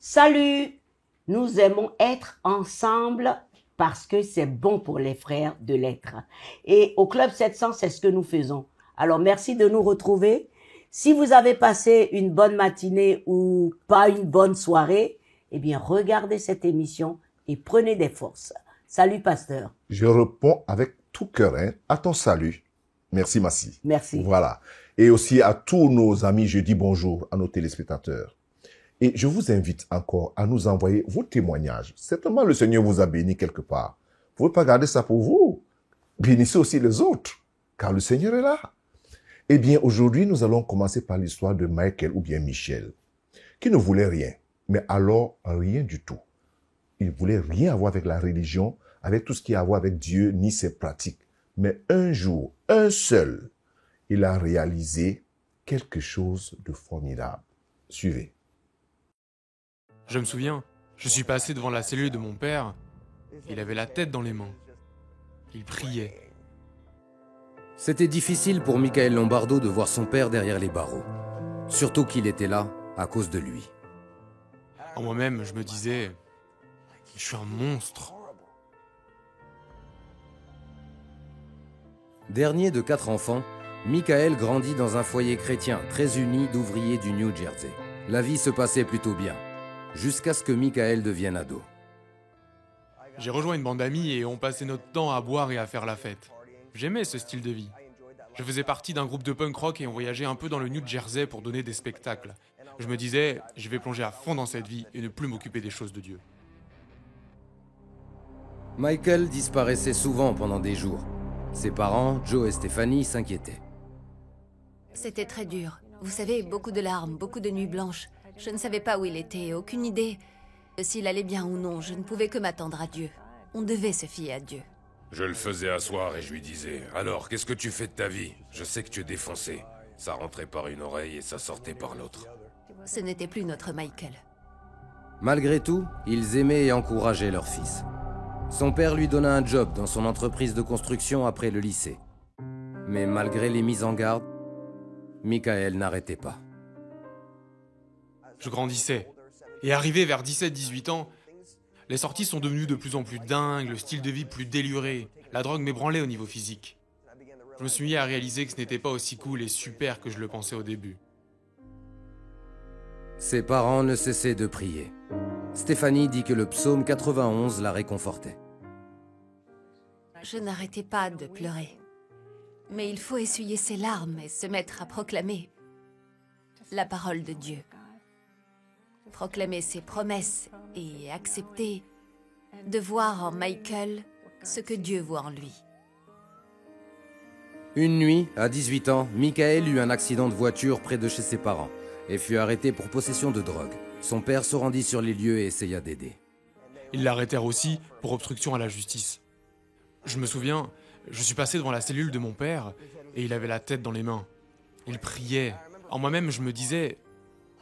Salut! Nous aimons être ensemble parce que c'est bon pour les frères de l'être. Et au Club 700, c'est ce que nous faisons. Alors, merci de nous retrouver. Si vous avez passé une bonne matinée ou pas une bonne soirée, eh bien, regardez cette émission et prenez des forces. Salut, pasteur. Je réponds avec tout cœur à ton salut. Merci, Massi. Merci. Voilà. Et aussi à tous nos amis, je dis bonjour à nos téléspectateurs. Et je vous invite encore à nous envoyer vos témoignages. Certainement, le Seigneur vous a béni quelque part. Vous ne pouvez pas garder ça pour vous. Bénissez aussi les autres, car le Seigneur est là. Eh bien, aujourd'hui, nous allons commencer par l'histoire de Michael ou bien Michel, qui ne voulait rien, mais alors rien du tout. Il voulait rien avoir avec la religion, avec tout ce qui a à voir avec Dieu, ni ses pratiques. Mais un jour, un seul, il a réalisé quelque chose de formidable. Suivez. Je me souviens, je suis passé devant la cellule de mon père, il avait la tête dans les mains. Il priait. C'était difficile pour Michael Lombardo de voir son père derrière les barreaux. Surtout qu'il était là à cause de lui. En moi-même, je me disais, je suis un monstre. Dernier de 4 enfants, Michael grandit dans un foyer chrétien très uni d'ouvriers du New Jersey. La vie se passait plutôt bien, jusqu'à ce que Michael devienne ado. J'ai rejoint une bande d'amis et on passait notre temps à boire et à faire la fête. J'aimais ce style de vie. Je faisais partie d'un groupe de punk rock et on voyageait un peu dans le New Jersey pour donner des spectacles. Je me disais, je vais plonger à fond dans cette vie et ne plus m'occuper des choses de Dieu. Michael disparaissait souvent pendant des jours. Ses parents, Joe et Stephanie, s'inquiétaient. C'était très dur. Vous savez, beaucoup de larmes, beaucoup de nuits blanches. Je ne savais pas où il était, aucune idée s'il allait bien ou non. Je ne pouvais que m'attendre à Dieu. On devait se fier à Dieu. Je le faisais asseoir et je lui disais « Alors, qu'est-ce que tu fais de ta vie? Je sais que tu es défoncé. » Ça rentrait par une oreille et ça sortait par l'autre. Ce n'était plus notre Michael. Malgré tout, ils aimaient et encourageaient leur fils. Son père lui donna un job dans son entreprise de construction après le lycée. Mais malgré les mises en garde, Michael n'arrêtait pas. Je grandissais. Et arrivé vers 17-18 ans, les sorties sont devenues de plus en plus dingues, le style de vie plus déluré. La drogue m'ébranlait au niveau physique. Je me suis mis à réaliser que ce n'était pas aussi cool et super que je le pensais au début. Ses parents ne cessaient de prier. Stéphanie dit que le psaume 91 la réconfortait. Je n'arrêtais pas de pleurer. Mais il faut essuyer ses larmes et se mettre à proclamer la parole de Dieu. Proclamer ses promesses et accepter de voir en Michael ce que Dieu voit en lui. Une nuit, à 18 ans, Michael eut un accident de voiture près de chez ses parents et fut arrêté pour possession de drogue. Son père se rendit sur les lieux et essaya d'aider. Ils l'arrêtèrent aussi pour obstruction à la justice. Je me souviens, je suis passé devant la cellule de mon père et il avait la tête dans les mains. Il priait. En moi-même, je me disais,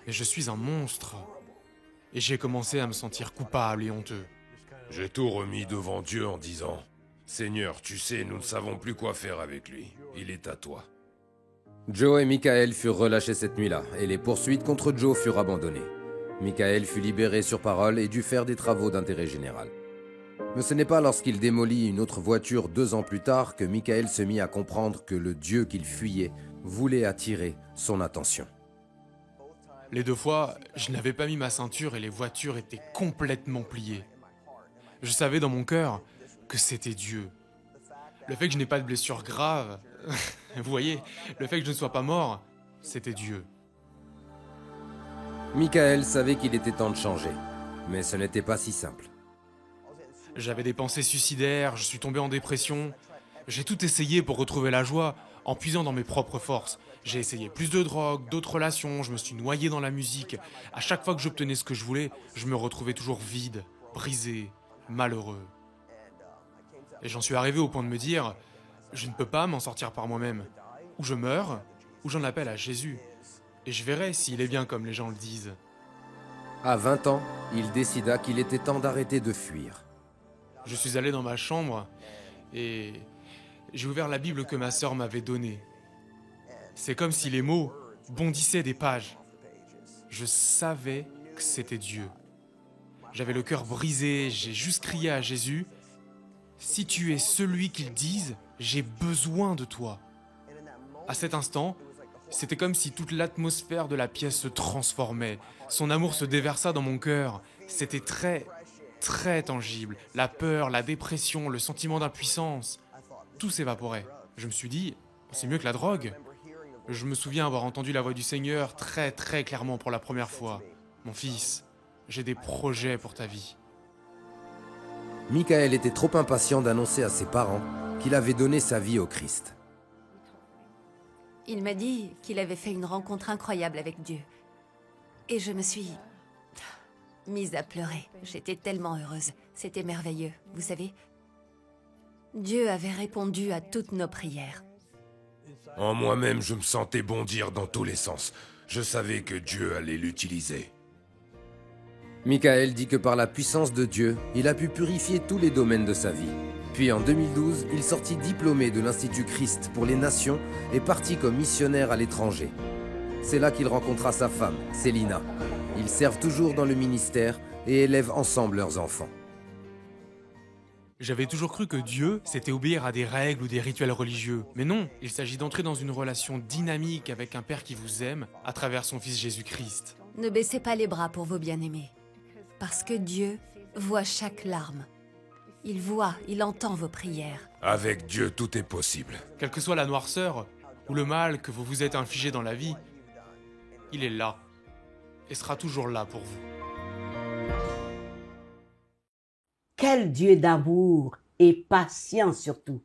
mais je suis un monstre. Et j'ai commencé à me sentir coupable et honteux. J'ai tout remis devant Dieu en disant « Seigneur, tu sais, nous ne savons plus quoi faire avec lui. Il est à toi. » Joe et Michael furent relâchés cette nuit-là et les poursuites contre Joe furent abandonnées. Michael fut libéré sur parole et dut faire des travaux d'intérêt général. Mais ce n'est pas lorsqu'il démolit une autre voiture 2 ans plus tard que Michael se mit à comprendre que le Dieu qu'il fuyait voulait attirer son attention. Les 2 fois, je n'avais pas mis ma ceinture et les voitures étaient complètement pliées. Je savais dans mon cœur que c'était Dieu. Le fait que je n'ai pas de blessure grave, vous voyez, le fait que je ne sois pas mort, c'était Dieu. Michael savait qu'il était temps de changer, mais ce n'était pas si simple. J'avais des pensées suicidaires, je suis tombé en dépression. J'ai tout essayé pour retrouver la joie en puisant dans mes propres forces. J'ai essayé plus de drogue, d'autres relations, je me suis noyé dans la musique. À chaque fois que j'obtenais ce que je voulais, je me retrouvais toujours vide, brisé, malheureux. Et j'en suis arrivé au point de me dire, je ne peux pas m'en sortir par moi-même. Ou je meurs, ou j'en appelle à Jésus. Et je verrai s'il est bien comme les gens le disent. À 20 ans, il décida qu'il était temps d'arrêter de fuir. Je suis allé dans ma chambre et j'ai ouvert la Bible que ma sœur m'avait donnée. C'est comme si les mots bondissaient des pages. Je savais que c'était Dieu. J'avais le cœur brisé, j'ai juste crié à Jésus, « Si tu es celui qu'ils disent, j'ai besoin de toi. » À cet instant, c'était comme si toute l'atmosphère de la pièce se transformait. Son amour se déversa dans mon cœur. C'était très tangible. La peur, la dépression, le sentiment d'impuissance, tout s'évaporait. Je me suis dit, c'est mieux que la drogue. Je me souviens avoir entendu la voix du Seigneur très clairement pour la première fois. Mon fils, j'ai des projets pour ta vie. Michael était trop impatient d'annoncer à ses parents qu'il avait donné sa vie au Christ. Il m'a dit qu'il avait fait une rencontre incroyable avec Dieu. Et je me suis mise à pleurer. J'étais tellement heureuse. C'était merveilleux, vous savez. Dieu avait répondu à toutes nos prières. En moi-même, je me sentais bondir dans tous les sens. Je savais que Dieu allait l'utiliser. Michael dit que par la puissance de Dieu, il a pu purifier tous les domaines de sa vie. Puis en 2012, il sortit diplômé de l'Institut Christ pour les Nations et partit comme missionnaire à l'étranger. C'est là qu'il rencontra sa femme, Célina. Ils servent toujours dans le ministère et élèvent ensemble leurs enfants. J'avais toujours cru que Dieu, c'était obéir à des règles ou des rituels religieux. Mais non, il s'agit d'entrer dans une relation dynamique avec un Père qui vous aime à travers son Fils Jésus-Christ. Ne baissez pas les bras pour vos bien-aimés. Parce que Dieu voit chaque larme. Il voit, il entend vos prières. Avec Dieu, tout est possible. Quelle que soit la noirceur ou le mal que vous vous êtes infligé dans la vie, il est là et sera toujours là pour vous. Quel Dieu d'amour et patient surtout.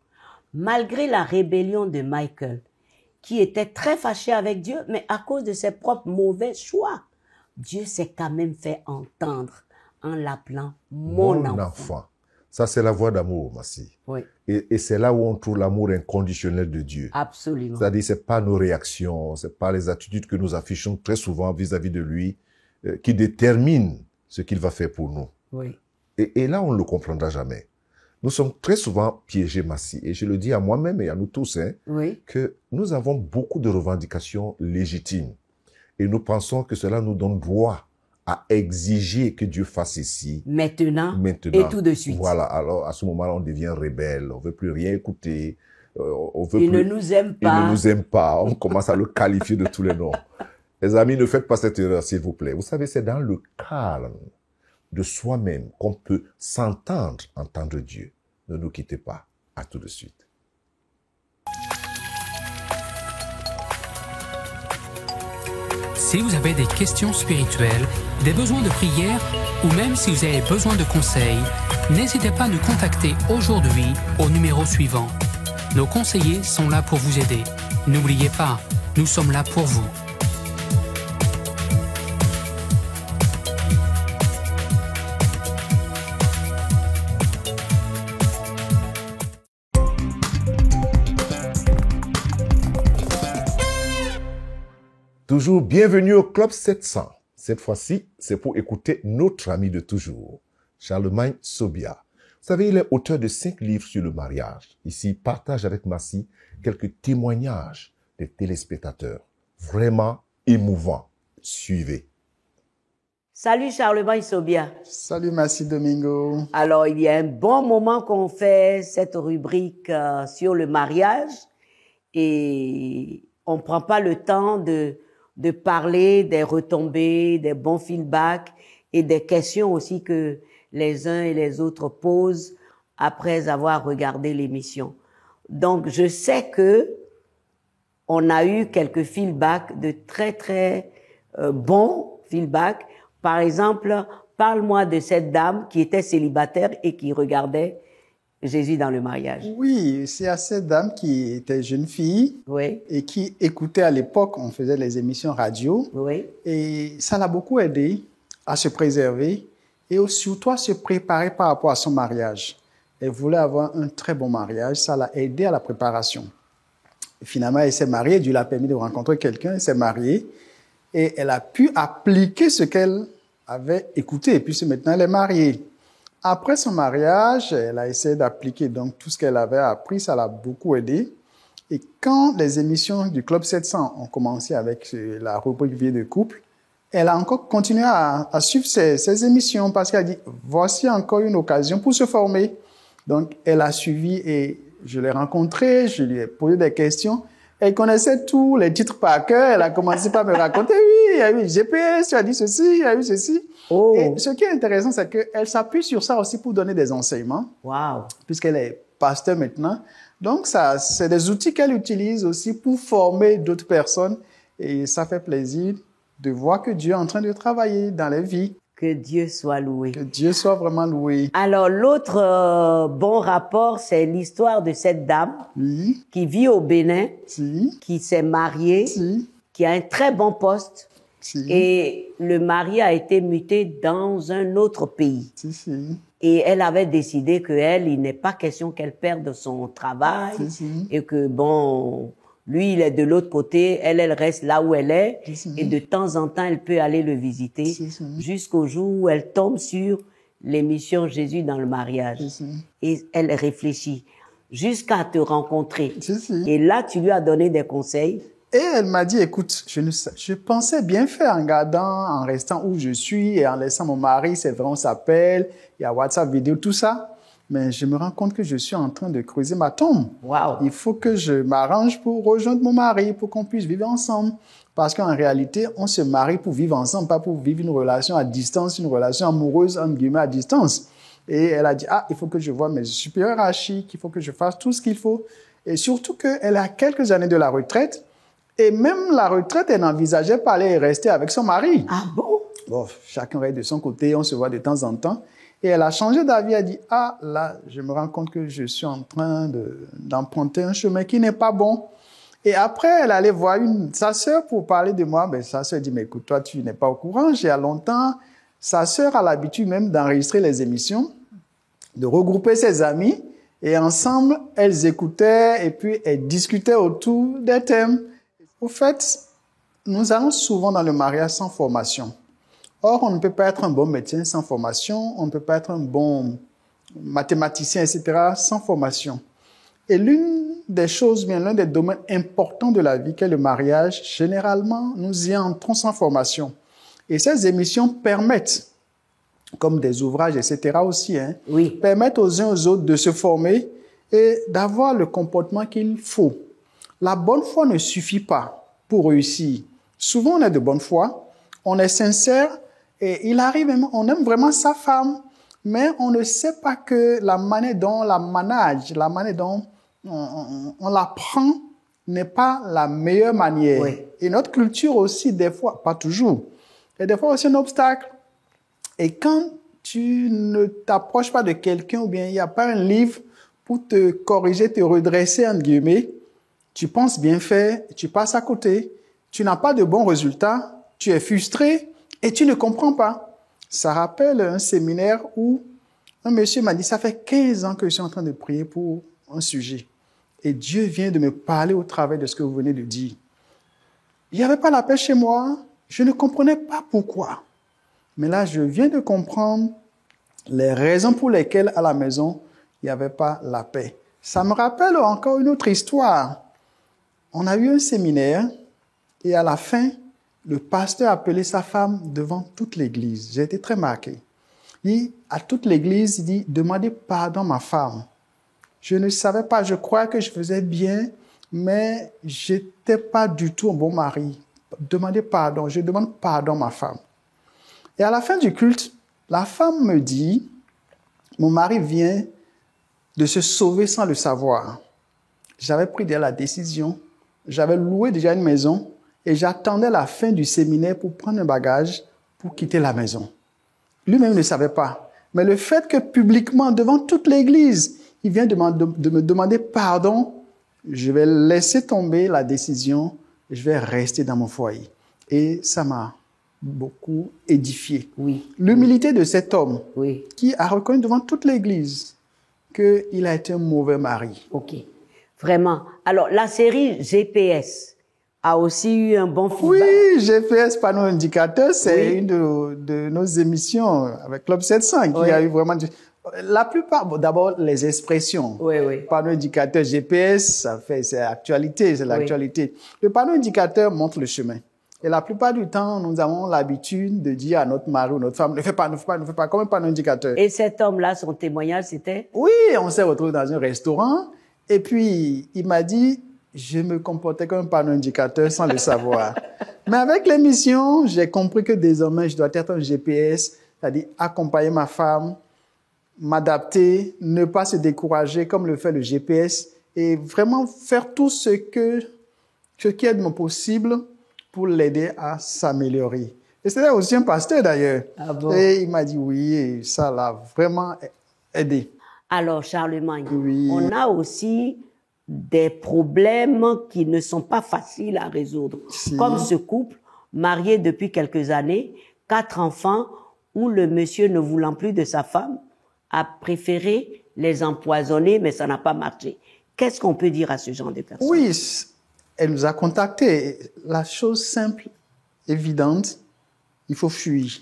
Malgré la rébellion de Michael, qui était très fâché avec Dieu, mais à cause de ses propres mauvais choix, Dieu s'est quand même fait entendre en l'appelant mon enfant. Ça, c'est la voie d'amour, Massi. Oui. Et c'est là où on trouve l'amour inconditionnel de Dieu. Absolument. C'est-à-dire, c'est pas nos réactions, c'est pas les attitudes que nous affichons très souvent vis-à-vis de lui qui déterminent ce qu'il va faire pour nous. Oui. Et là, on ne le comprendra jamais. Nous sommes très souvent piégés, Massi, et je le dis à moi-même et à nous tous, Oui. que nous avons beaucoup de revendications légitimes. Et nous pensons que cela nous donne droit à exiger que Dieu fasse ceci. Maintenant. Et tout de suite. Voilà, alors à ce moment-là, on devient rebelle, on veut plus rien écouter. Il ne nous aime pas. Il ne nous aime pas, on commence à le qualifier de tous les noms. Les amis, ne faites pas cette erreur, s'il vous plaît. Vous savez, c'est dans le calme de soi-même qu'on peut entendre Dieu. Ne nous quittez pas. À tout de suite. Si vous avez des questions spirituelles, des besoins de prière ou même si vous avez besoin de conseils, n'hésitez pas à nous contacter aujourd'hui au numéro suivant. Nos conseillers sont là pour vous aider. N'oubliez pas, nous sommes là pour vous. Toujours bienvenue au Club 700. Cette fois-ci, c'est pour écouter notre ami de toujours, Charlemagne Sobia. Vous savez, il est auteur de 5 livres sur le mariage. Ici, il partage avec Massi quelques témoignages des téléspectateurs. Vraiment émouvants. Suivez. Salut Charlemagne Sobia. Salut Massi Domingo. Alors, il y a un bon moment qu'on fait cette rubrique sur le mariage et on ne prend pas le temps de parler des retombées, des bons feedbacks et des questions aussi que les uns et les autres posent après avoir regardé l'émission. Donc, je sais que on a eu quelques feedbacks de très bons feedbacks. Par exemple, parle-moi de cette dame qui était célibataire et qui regardait Jésus dans le mariage. Oui, c'est à cette dame qui était jeune fille et qui écoutait à l'époque, on faisait les émissions radio. Oui. Et ça l'a beaucoup aidé à se préserver et surtout à se préparer par rapport à son mariage. Elle voulait avoir un très bon mariage, ça l'a aidé à la préparation. Et finalement, elle s'est mariée, Dieu l'a permis de rencontrer quelqu'un, elle s'est mariée et elle a pu appliquer ce qu'elle avait écouté. Et puis maintenant, elle est mariée. Après son mariage, elle a essayé d'appliquer donc tout ce qu'elle avait appris, ça l'a beaucoup aidé. Et quand les émissions du Club 700 ont commencé avec la rubrique Vie de couple, elle a encore continué à suivre ses émissions parce qu'elle a dit, voici encore une occasion pour se former. Donc, elle a suivi et je l'ai rencontrée, je lui ai posé des questions. Elle connaissait tous les titres par cœur. Elle a commencé par me raconter, oui, il y a eu GPS, tu as dit ceci, il y a eu ceci. Oh. Et ce qui est intéressant, c'est qu'elle s'appuie sur ça aussi pour donner des enseignements. Wow. Puisqu'elle est pasteur maintenant. Donc, ça, c'est des outils qu'elle utilise aussi pour former d'autres personnes. Et ça fait plaisir de voir que Dieu est en train de travailler dans les vies. Que Dieu soit loué. Que Dieu soit vraiment loué. Alors, l'autre bon rapport, c'est l'histoire de cette dame Oui. qui vit au Bénin, Si. qui s'est mariée, Si. qui a un très bon poste. Si. Et le mari a été muté dans un autre pays. Si, si. Et elle avait décidé que elle, il n'est pas question qu'elle perde son travail. Si, si. Et que bon, lui, il est de l'autre côté, elle reste là où elle est. Si, si. Et de temps en temps, elle peut aller le visiter. Si, si. Jusqu'au jour où elle tombe sur l'émission Jésus dans le mariage. Si, si. Et elle réfléchit jusqu'à te rencontrer. Si, si. Et là, tu lui as donné des conseils. Et elle m'a dit, écoute, je pensais bien faire en restant où je suis et en laissant mon mari, c'est vrai, on s'appelle, il y a WhatsApp vidéo, tout ça. Mais je me rends compte que je suis en train de creuser ma tombe. Wow. Il faut que je m'arrange pour rejoindre mon mari, pour qu'on puisse vivre ensemble. Parce qu'en réalité, on se marie pour vivre ensemble, pas pour vivre une relation à distance, une relation amoureuse, entre guillemets, à distance. Et elle a dit, il faut que je voie mes supérieurs hiérarchiques, il faut que je fasse tout ce qu'il faut. Et surtout qu'elle a quelques années de la retraite. Et même la retraite, elle n'envisageait pas aller rester avec son mari. Ah bon? Bon, chacun reste de son côté, on se voit de temps en temps. Et elle a changé d'avis, elle a dit, là, je me rends compte que je suis en train d'emprunter un chemin qui n'est pas bon. Et après, elle allait voir sa sœur pour parler de moi. Ben, sa sœur dit, mais écoute, toi, tu n'es pas au courant, j'ai longtemps. Sa sœur a l'habitude même d'enregistrer les émissions, de regrouper ses amis. Et ensemble, elles écoutaient et puis elles discutaient autour des thèmes. Au fait, nous allons souvent dans le mariage sans formation. Or, on ne peut pas être un bon médecin sans formation, on ne peut pas être un bon mathématicien, etc., sans formation. Et l'un des domaines importants de la vie qu'est le mariage, généralement, nous y entrons sans formation. Et ces émissions permettent, comme des ouvrages, etc. aussi, Oui. permettent aux uns aux autres de se former et d'avoir le comportement qu'il faut. La bonne foi ne suffit pas pour réussir. Souvent, on est de bonne foi, on est sincère et il arrive même, on aime vraiment sa femme, mais on ne sait pas que la manière dont on la manage, la manière dont on la prend n'est pas la meilleure manière. Oui. Et notre culture aussi, des fois, pas toujours, et des fois aussi un obstacle. Et quand tu ne t'approches pas de quelqu'un ou bien il n'y a pas un livre pour te corriger, te redresser, entre guillemets, tu penses bien faire, tu passes à côté, tu n'as pas de bons résultats, tu es frustré et tu ne comprends pas. Ça rappelle un séminaire où un monsieur m'a dit, ça fait 15 ans que je suis en train de prier pour un sujet. Et Dieu vient de me parler au travers de ce que vous venez de dire. Il n'y avait pas la paix chez moi, je ne comprenais pas pourquoi. Mais là, je viens de comprendre les raisons pour lesquelles à la maison, il n'y avait pas la paix. Ça me rappelle encore une autre histoire. On a eu un séminaire et à la fin, le pasteur a appelé sa femme devant toute l'église. J'ai été très marqué. À toute l'église, il dit, demandez pardon à ma femme. Je ne savais pas, je crois que je faisais bien, mais j'étais pas du tout un bon mari. Demandez pardon, je demande pardon à ma femme. Et à la fin du culte, la femme me dit, mon mari vient de se sauver sans le savoir. J'avais pris déjà la décision, j'avais loué déjà une maison et j'attendais la fin du séminaire pour prendre un bagage pour quitter la maison. Lui-même ne savait pas. Mais le fait que publiquement, devant toute l'église, il vient de me demander pardon, je vais laisser tomber la décision, je vais rester dans mon foyer. Et ça m'a beaucoup édifié. Oui. L'humilité de cet homme Oui. qui a reconnu devant toute l'église qu'il a été un mauvais mari. Ok. Vraiment. Alors, la série GPS a aussi eu un bon feedback. Oui, GPS Panneau Indicateur, c'est Oui. une de nos émissions avec Club 700 qui a eu vraiment... La plupart, d'abord, les expressions. Oui, oui. Panneau indicateur GPS, c'est l'actualité, c'est l'actualité. Le panneau indicateur montre le chemin. Et la plupart du temps, nous avons l'habitude de dire à notre mari ou notre femme, ne fais pas, comme un panneau indicateur. Et cet homme-là, son témoignage, c'était? Oui, on s'est retrouvés dans un restaurant et puis il m'a dit, je me comportais comme un panneau indicateur sans le savoir. Mais avec l'émission, j'ai compris que désormais, je dois être un GPS, c'est-à-dire accompagner ma femme, m'adapter, ne pas se décourager comme le fait le GPS et vraiment faire tout ce qui est de mon possible pour l'aider à s'améliorer. Et c'était aussi un pasteur d'ailleurs. Ah bon? Et il m'a dit oui, et ça l'a vraiment aidé. Alors, Charlemagne, Oui. on a aussi des problèmes qui ne sont pas faciles à résoudre. Si. Comme ce couple, marié depuis quelques années, 4 enfants, où le monsieur, ne voulant plus de sa femme, a préféré les empoisonner, mais ça n'a pas marché. Qu'est-ce qu'on peut dire à ce genre de personnes? Oui, elle nous a contactés. La chose simple, évidente, il faut fuir.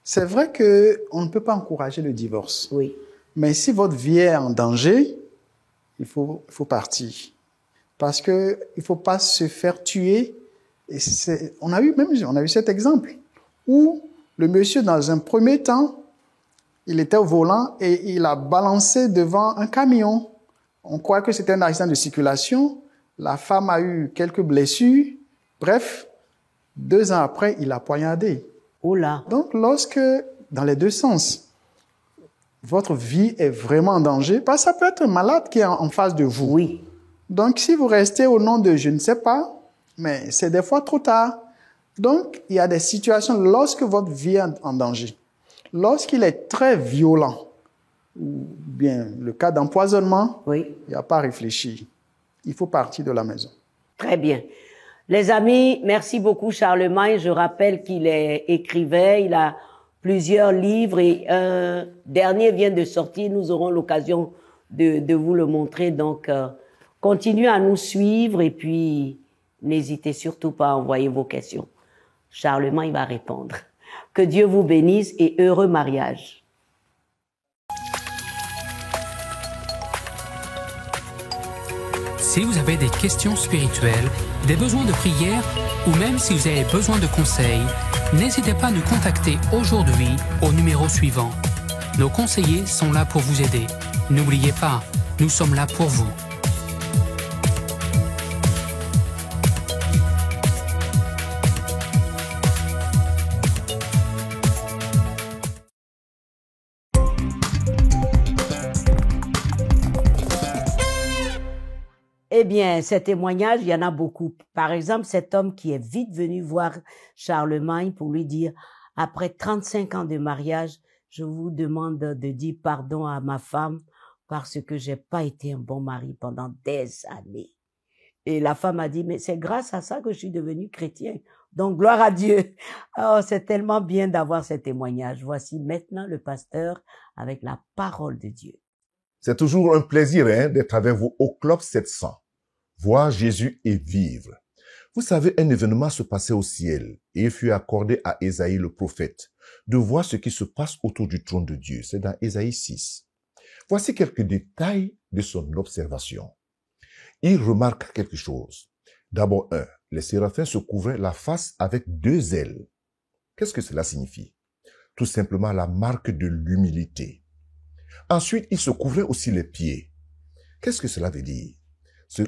C'est vrai qu'on ne peut pas encourager le divorce. Oui. Mais si votre vie est en danger, il faut partir. Parce que il faut pas se faire tuer. Et on a eu cet exemple où le monsieur, dans un premier temps, il était au volant et il a balancé devant un camion. On croit que c'était un accident de circulation. La femme a eu quelques blessures. Bref, 2 ans après, il a poignardé. Oh là. Donc, dans les deux sens, votre vie est vraiment en danger, parce que ça peut être un malade qui est en face de vous. Oui. Donc, si vous restez au nom de je ne sais pas, mais c'est des fois trop tard. Donc, il y a des situations lorsque votre vie est en danger. Lorsqu'il est très violent, ou bien le cas d'empoisonnement, Oui. il n'y a pas à réfléchir. Il faut partir de la maison. Très bien. Les amis, merci beaucoup Charlemagne. Je rappelle qu'il est écrivain, il a plusieurs livres et un dernier vient de sortir. Nous aurons l'occasion de vous le montrer. Donc, continuez à nous suivre et puis n'hésitez surtout pas à envoyer vos questions. Charlemagne va répondre. Que Dieu vous bénisse et heureux mariage. Si vous avez des questions spirituelles, des besoins de prière ou même si vous avez besoin de conseils, n'hésitez pas à nous contacter aujourd'hui au numéro suivant. Nos conseillers sont là pour vous aider. N'oubliez pas, nous sommes là pour vous. Eh bien, ces témoignages, il y en a beaucoup. Par exemple, cet homme qui est vite venu voir Charlemagne pour lui dire, après 35 ans de mariage, je vous demande de dire pardon à ma femme parce que j'ai pas été un bon mari pendant des années. Et la femme a dit, mais c'est grâce à ça que je suis devenu chrétien. Donc, gloire à Dieu. Oh, c'est tellement bien d'avoir ces témoignages. Voici maintenant le pasteur avec la parole de Dieu. C'est toujours un plaisir d'être avec vous au Club 700. Voir Jésus et vivre. Vous savez, un événement se passait au ciel et il fut accordé à Ésaïe le prophète de voir ce qui se passe autour du trône de Dieu. C'est dans Ésaïe 6. Voici quelques détails de son observation. Il remarque quelque chose. D'abord, les séraphins se couvraient la face avec 2 ailes. Qu'est-ce que cela signifie? Tout simplement la marque de l'humilité. Ensuite, ils se couvraient aussi les pieds. Qu'est-ce que cela veut dire?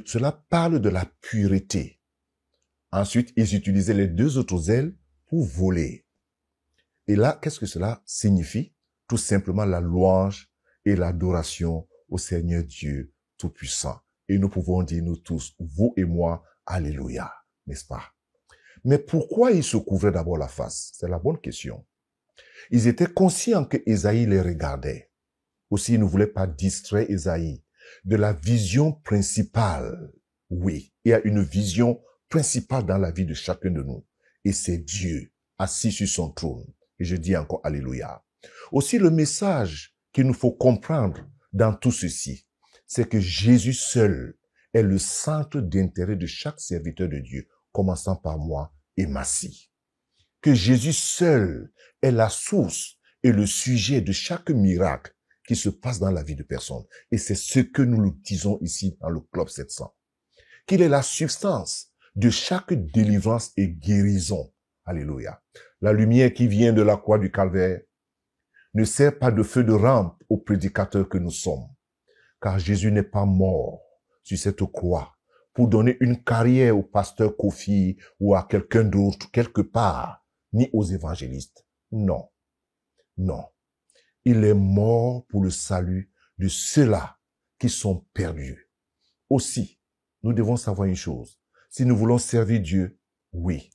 Cela parle de la pureté. Ensuite, ils utilisaient les 2 autres ailes pour voler. Et là, qu'est-ce que cela signifie? Tout simplement la louange et l'adoration au Seigneur Dieu Tout-Puissant. Et nous pouvons dire, nous tous, vous et moi, Alléluia, n'est-ce pas? Mais pourquoi ils se couvraient d'abord la face? C'est la bonne question. Ils étaient conscients que Ésaïe les regardait. Aussi, ils ne voulaient pas distraire Ésaïe de la vision principale. Oui, il y a une vision principale dans la vie de chacun de nous. Et c'est Dieu, assis sur son trône. Et je dis encore Alléluia. Aussi, le message qu'il nous faut comprendre dans tout ceci, c'est que Jésus seul est le centre d'intérêt de chaque serviteur de Dieu, commençant par moi et Massi. Que Jésus seul est la source et le sujet de chaque miracle qui se passe dans la vie de personne. Et c'est ce que nous disons ici dans le Club 700. Qu'il est la substance de chaque délivrance et guérison. Alléluia. La lumière qui vient de la croix du calvaire ne sert pas de feu de rampe aux prédicateurs que nous sommes, car Jésus n'est pas mort sur cette croix pour donner une carrière au pasteur Kofi ou à quelqu'un d'autre quelque part, ni aux évangélistes. Non, non. Il est mort pour le salut de ceux-là qui sont perdus. Aussi, nous devons savoir une chose. Si nous voulons servir Dieu, oui,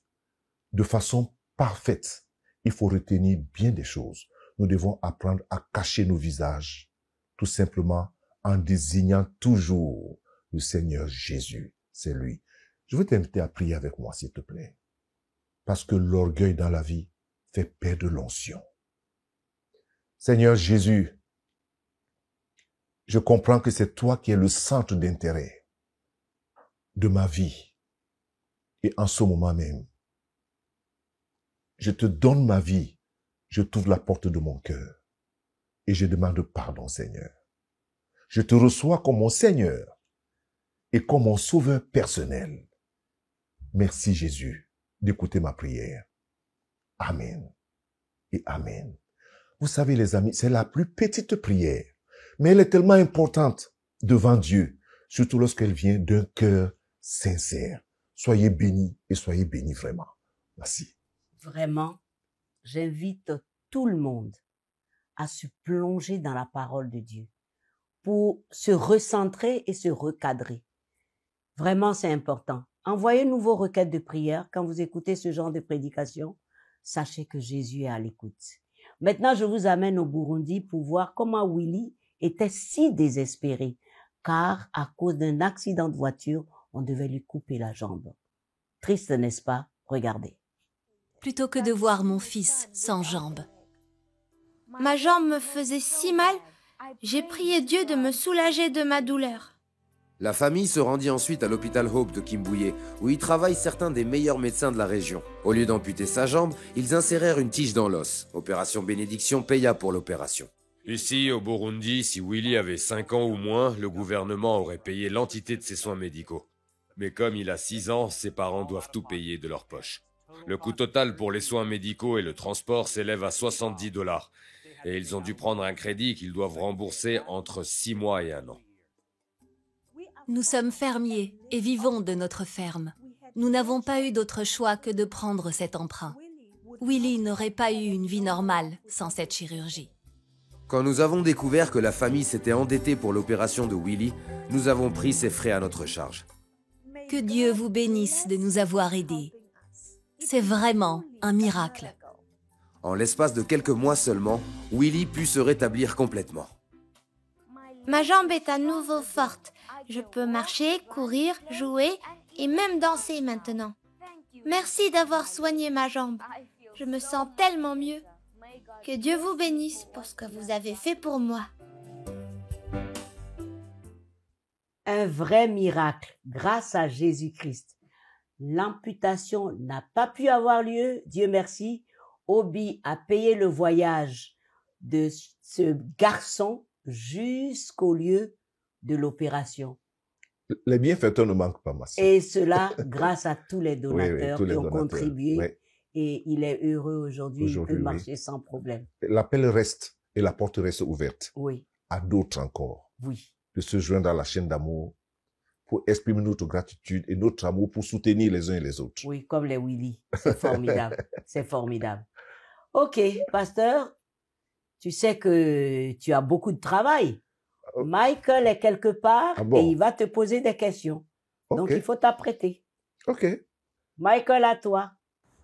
de façon parfaite, il faut retenir bien des choses. Nous devons apprendre à cacher nos visages, tout simplement en désignant toujours le Seigneur Jésus. C'est lui. Je veux t'inviter à prier avec moi, s'il te plaît. Parce que l'orgueil dans la vie fait perdre l'onction. Seigneur Jésus, je comprends que c'est toi qui es le centre d'intérêt de ma vie. Et en ce moment même, je te donne ma vie, je t'ouvre la porte de mon cœur et je demande pardon, Seigneur. Je te reçois comme mon Seigneur et comme mon sauveur personnel. Merci Jésus d'écouter ma prière. Amen et Amen. Vous savez les amis, c'est la plus petite prière, mais elle est tellement importante devant Dieu, surtout lorsqu'elle vient d'un cœur sincère. Soyez bénis et soyez bénis vraiment. Merci. Vraiment, j'invite tout le monde à se plonger dans la parole de Dieu pour se recentrer et se recadrer. Vraiment, c'est important. Envoyez-nous vos requêtes de prière quand vous écoutez ce genre de prédication. Sachez que Jésus est à l'écoute. Maintenant, je vous amène au Burundi pour voir comment Willy était si désespéré, car à cause d'un accident de voiture, on devait lui couper la jambe. Triste, n'est-ce pas? Regardez. Plutôt que de voir mon fils sans jambes. Ma jambe me faisait si mal, j'ai prié Dieu de me soulager de ma douleur. La famille se rendit ensuite à l'hôpital Hope de Kimbouye, où y travaillent certains des meilleurs médecins de la région. Au lieu d'amputer sa jambe, ils insérèrent une tige dans l'os. Opération Bénédiction paya pour l'opération. Ici, au Burundi, si Willy avait 5 ans ou moins, le gouvernement aurait payé l'entité de ses soins médicaux. Mais comme il a 6 ans, ses parents doivent tout payer de leur poche. Le coût total pour les soins médicaux et le transport s'élève à $70. Et ils ont dû prendre un crédit qu'ils doivent rembourser entre 6 mois et 1 an. Nous sommes fermiers et vivons de notre ferme. Nous n'avons pas eu d'autre choix que de prendre cet emprunt. Willy n'aurait pas eu une vie normale sans cette chirurgie. Quand nous avons découvert que la famille s'était endettée pour l'opération de Willy, nous avons pris ses frais à notre charge. Que Dieu vous bénisse de nous avoir aidés. C'est vraiment un miracle. En l'espace de quelques mois seulement, Willy put se rétablir complètement. Ma jambe est à nouveau forte. Je peux marcher, courir, jouer et même danser maintenant. Merci d'avoir soigné ma jambe. Je me sens tellement mieux. Que Dieu vous bénisse pour ce que vous avez fait pour moi. Un vrai miracle grâce à Jésus-Christ. L'amputation n'a pas pu avoir lieu, Dieu merci. Obi a payé le voyage de ce garçon jusqu'au lieu de l'opération. Les bienfaiteurs ne manquent pas, Massi. Et cela grâce à tous les donateurs tous les qui ont donateurs, contribué. oui. Et il est heureux aujourd'hui, il peut oui. marcher sans problème. L'appel reste et la porte reste ouverte Oui, à d'autres encore oui. de se joindre à la chaîne d'amour pour exprimer notre gratitude et notre amour pour soutenir les uns et les autres. Oui, comme les Willy. C'est formidable. C'est formidable. Ok, pasteur, tu sais que tu as beaucoup de travail. Michael est quelque part et il va te poser des questions. Donc, il faut t'apprêter. Ok. Michael, à toi.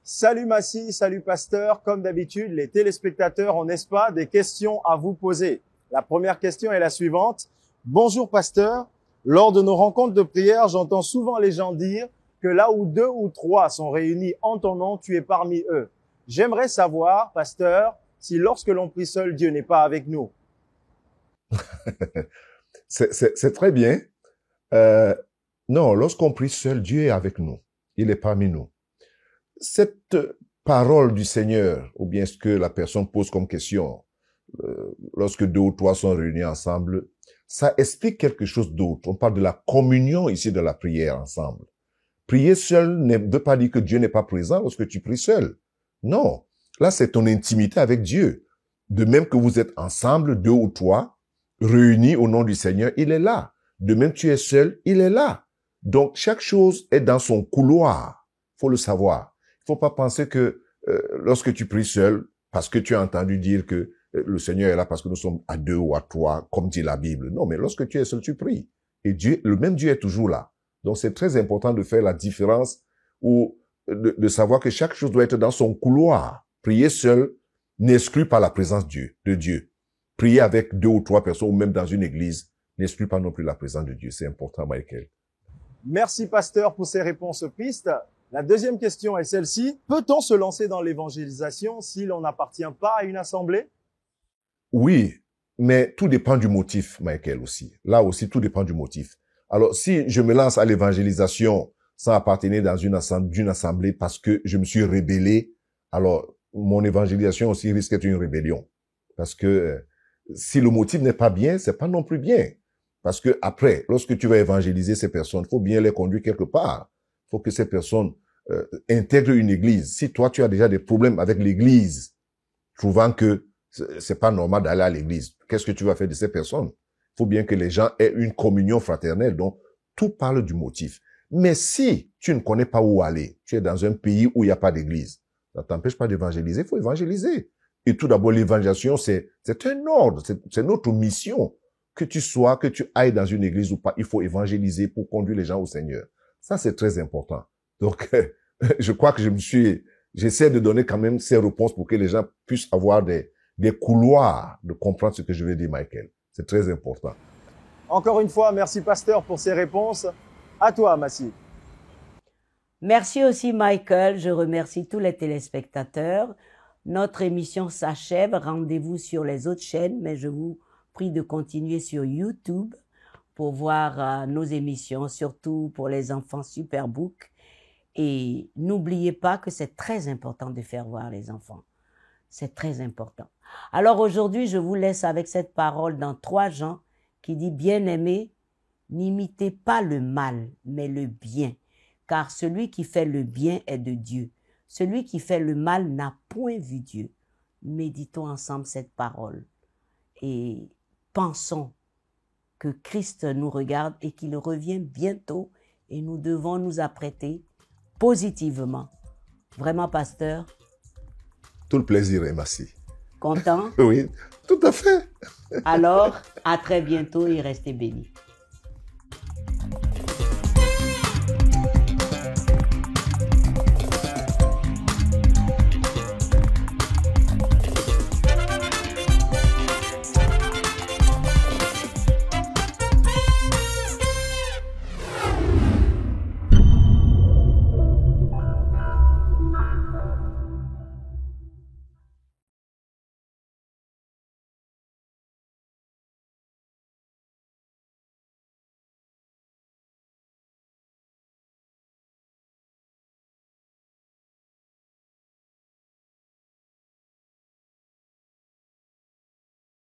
Salut Massi, salut pasteur. Comme d'habitude, les téléspectateurs ont, n'est-ce pas, des questions à vous poser. La première question est la suivante. Bonjour pasteur. Lors de nos rencontres de prière, j'entends souvent les gens dire que là où 2 ou 3 sont réunis en ton nom, tu es parmi eux. J'aimerais savoir, pasteur, si lorsque l'on prie seul, Dieu n'est pas avec nous. C'est très bien. Non, lorsqu'on prie seul, Dieu est avec nous. Il est parmi nous. Cette parole du Seigneur, ou bien ce que la personne pose comme question, lorsque 2 ou 3 sont réunis ensemble, ça explique quelque chose d'autre. On parle de la communion ici de la prière ensemble. Prier seul ne veut pas dire que Dieu n'est pas présent lorsque tu pries seul. Non. Là, c'est ton intimité avec Dieu. De même que vous êtes ensemble, 2 ou 3, réunis au nom du Seigneur, il est là. De même tu es seul, il est là. Donc, chaque chose est dans son couloir. Faut le savoir. Il faut pas penser que lorsque tu pries seul, parce que tu as entendu dire que le Seigneur est là parce que nous sommes à 2 ou à 3, comme dit la Bible. Non, mais lorsque tu es seul, tu pries. Et Dieu, le même Dieu est toujours là. Donc, c'est très important de faire la différence ou de savoir que chaque chose doit être dans son couloir. Prier seul n'exclut pas la présence de Dieu. Prier avec 2 ou 3 personnes ou même dans une église n'exclut pas non plus la présence de Dieu. C'est important, Michael. Merci, pasteur, pour ces réponses pistes. La deuxième question est celle-ci. Peut-on se lancer dans l'évangélisation si l'on n'appartient pas à une assemblée? Oui, mais tout dépend du motif, Michael, aussi. Là aussi, tout dépend du motif. Alors, si je me lance à l'évangélisation sans appartenir dans une assemblée parce que je me suis rébellé, alors mon évangélisation aussi risque d'être une rébellion. Parce que si le motif n'est pas bien, c'est pas non plus bien. Parce que après, lorsque tu vas évangéliser ces personnes, il faut bien les conduire quelque part. Il faut que ces personnes intègrent une église. Si toi, tu as déjà des problèmes avec l'église, trouvant que c'est pas normal d'aller à l'église, qu'est-ce que tu vas faire de ces personnes? Il faut bien que les gens aient une communion fraternelle. Donc, tout parle du motif. Mais si tu ne connais pas où aller, tu es dans un pays où il n'y a pas d'église, ça ne t'empêche pas d'évangéliser, il faut évangéliser. Et tout d'abord, l'évangélisation, c'est un ordre, c'est notre mission. Que tu ailles dans une église ou pas, il faut évangéliser pour conduire les gens au Seigneur. Ça, c'est très important. Donc, je crois que j'essaie de donner quand même ces réponses pour que les gens puissent avoir des couloirs de comprendre ce que je veux dire, Michael. C'est très important. Encore une fois, merci pasteur pour ces réponses. À toi, Massy. Merci aussi, Michael. Je remercie tous les téléspectateurs. Notre émission s'achève. Rendez-vous sur les autres chaînes, mais je vous prie de continuer sur YouTube pour voir nos émissions, surtout pour les enfants Superbook. Et n'oubliez pas que c'est très important de faire voir les enfants. C'est très important. Alors aujourd'hui, je vous laisse avec cette parole dans 3 Jean qui dit « Bien-aimés, n'imitez pas le mal, mais le bien, car celui qui fait le bien est de Dieu. Celui qui fait le mal n'a point vu Dieu. » Méditons ensemble cette parole et pensons que Christ nous regarde et qu'il revient bientôt et nous devons nous apprêter positivement. Vraiment, pasteur? Tout le plaisir est merci. Content? Oui, tout à fait. Alors, à très bientôt et restez bénis.